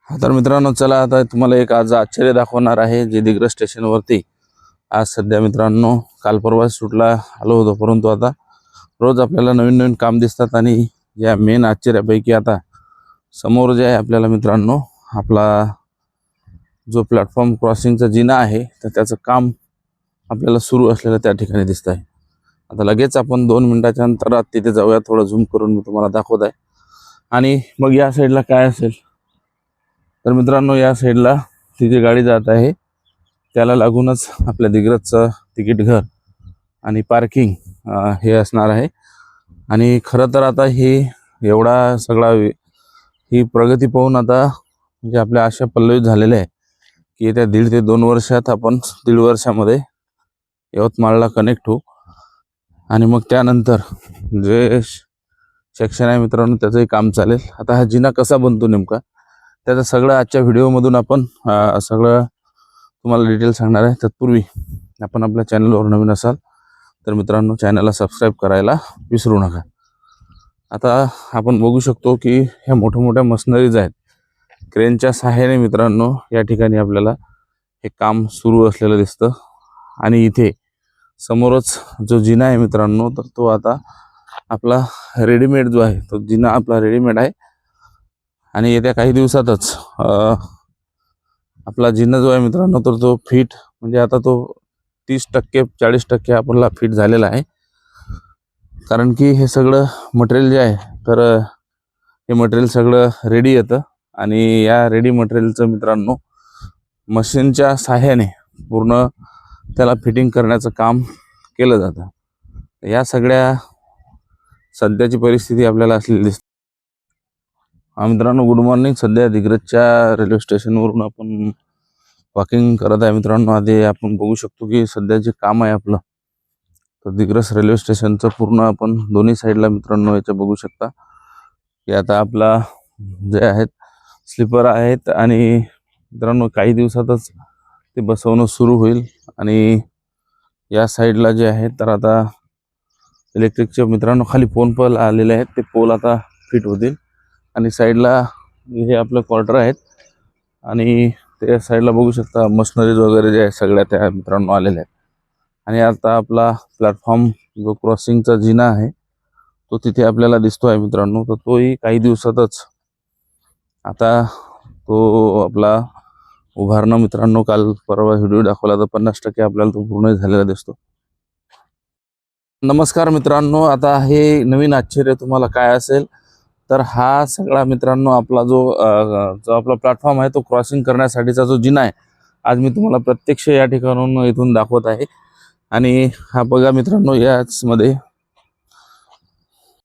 तर मित्रांनो चला आता तुम्हाला एक आज आश्चर्य दाखवणार आहे जे दिग्रस स्टेशनवरती आज सध्या मित्रांनो काल परवा शूटला आलो होतो, परंतु आता रोज आपल्याला नवीन नवीन काम दिसतात आणि या मेन आश्चर्यापैकी आता समोर जे आहे आपल्याला मित्रांनो आपला जो प्लॅटफॉर्म क्रॉसिंगचा जिना आहे तर त्याचं काम आपल्याला सुरू असलेलं त्या ठिकाणी दिसत आहे। आता लगेच आपण 2 मिनिटाच्या अंतरात तिथे जाऊया, थोडं झूम करून मी तुम्हाला दाखवत आहे। आणि मग या साईडला काय असेल तर मित्रांनो या साईडला ती जी गाडी जात आहे त्याला लागूनच आपल्या दिग्रसचं तिकीट घर आणि पार्किंग हे असणार आहे। आणि खरं तर आता ही एवढा सगळा ही प्रगती पाहून आता म्हणजे आपल्या आशा पल्लवित झालेल्या आहे की येत्या 1.5 ते 2 वर्षात आपण 1.5 वर्षामध्ये यवतमाळला कनेक्ट होऊ आणि मग त्यानंतर जे सेक्शन आहे मित्रांनो त्याचंही काम चालेल। आता हा जिना कसा बनतो नेमका त्याचं सगळं आजच्या व्हिडिओमधून आपण सगळं तुम्हाला डिटेल सांगणार आहे। तत्पूर्वी आपण आपल्या चॅनलवर नवीन असाल तर मित्रांनो चॅनलला सबस्क्राईब करायला विसरू नका। आता आपण बघू शकतो की ह्या मोठ्या मशिनरीज आहेत, क्रेनच्या सहाय्याने मित्रांनो या ठिकाणी आपल्याला हे काम सुरू असलेलं दिसतं। आणि इथे समोरच जो जिना आहे मित्रांनो तर तो आता आपला रेडीमेड जो आहे तो जिना आपला रेडीमेड आहे आणि येत्या काही दिवसातच आपला जिना जो आहे मित्रांनो तर तो फिट म्हणजे आता तो 30% 40% आपल्याला फिट झालेला आहे। कारण की हे सगळं मटेरियल जे आहे तर हे मटेरियल सगळं रेडी येतं आणि या रेडी मटेरियलचं मित्रांनो मशीनच्या सहाय्याने पूर्ण त्याला फिटिंग करण्याचं काम केलं जातं। या सगळ्या सध्याची परिस्थिती आपल्याला असलेली दिसते। मित्रांनो गुड मॉर्निंग। सध्या दिग्रसच्या रेल्वे स्टेशनवरून आपण वॉकिंग करत आहे मित्रांनो। आधी आपण बघू शकतो की सध्या जे काम आहे आपलं तर दिग्रस रेल्वे स्टेशनचं पूर्ण आपण दोन्ही साईडला मित्रांनो याचं बघू शकता की आता आपला जे आहेत स्लीपर आहेत आणि मित्रांनो काही दिवसातच ते बसवणं सुरू होईल। आणि या साईडला जे आहे तर आता इलेक्ट्रिकचे मित्रांनो खाली पोल आलेले आहेत, ते पोल आता फिट होतील। आणि साईडला हे आपलं क्वार्टर आहेत आणि त्या साईडला बघू शकता मशिनरीज वगैरे जे आहे सगळ्या त्या मित्रांनो आलेल्या आहेत। आणि आता आपला प्लॅटफॉर्म जो क्रॉसिंगचा जिना आहे तो तिथे आपल्याला दिसतो आहे मित्रांनो, तर तोही काही दिवसातच आता तो आपला उभारणं मित्रांनो काल परवा व्हिडिओ दाखवला तर 50% आपल्याला तो पूर्ण झालेला दिसतो। नमस्कार मित्रांनो, आता हे नवीन आश्चर्य तुम्हाला काय असेल तर हा सगळा मित्रांनो आपला जो आपला प्लॅटफॉर्म आहे तो क्रॉसिंग करण्यासाठीचा जो जिना आहे आज मी तुम्हाला प्रत्यक्ष या ठिकाणाहून इथून दाखवत आहे। आणि हा बघा मित्रांनो याच मध्ये